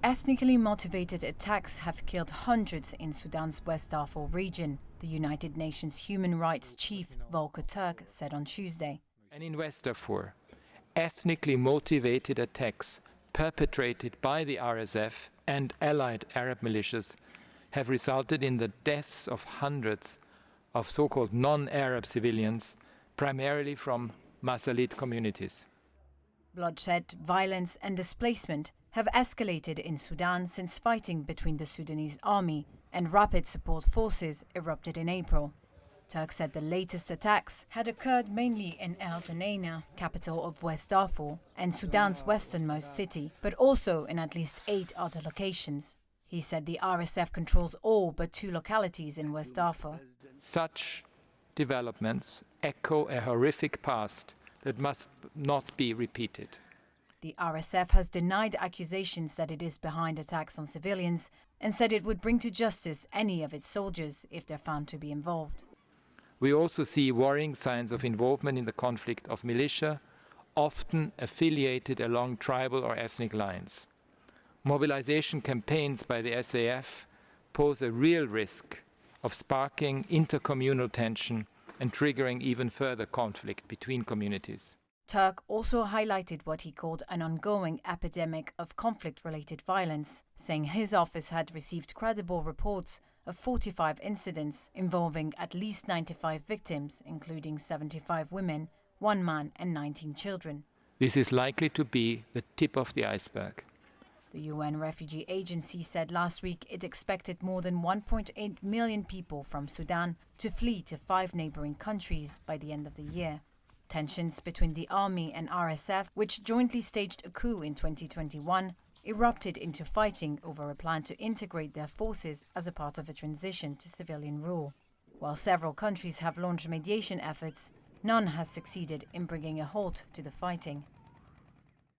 Ethnically motivated attacks have killed hundreds in Sudan's West Darfur region, the United Nations Human Rights Chief Volker Turk said on Tuesday. And in West Darfur, ethnically motivated attacks perpetrated by the RSF and allied Arab militias have resulted in the deaths of hundreds of so-called non-Arab civilians, primarily from Masalit communities. Bloodshed, violence and displacement have escalated in Sudan since fighting between the Sudanese army and rapid support forces erupted in April. Turk said the latest attacks had occurred mainly in El Geneina, capital of West Darfur, and Sudan's westernmost city, but also in at least 8 other locations. He said the RSF controls all but 2 localities in West Darfur. Such developments echo a horrific past that must not be repeated. The RSF has denied accusations that it is behind attacks on civilians and said it would bring to justice any of its soldiers if they're found to be involved. We also see worrying signs of involvement in the conflict of militia, often affiliated along tribal or ethnic lines. Mobilization campaigns by the SAF pose a real risk of sparking intercommunal tension and triggering even further conflict between communities. Turk also highlighted what he called an ongoing epidemic of conflict-related violence, saying his office had received credible reports of 45 incidents involving at least 95 victims, including 75 women, 1 man and 19 children. This is likely to be the tip of the iceberg. The UN Refugee Agency said last week it expected more than 1.8 million people from Sudan to flee to 5 neighboring countries by the end of the year. Tensions between the army and RSF, which jointly staged a coup in 2021, erupted into fighting over a plan to integrate their forces as a part of a transition to civilian rule. While several countries have launched mediation efforts, none has succeeded in bringing a halt to the fighting.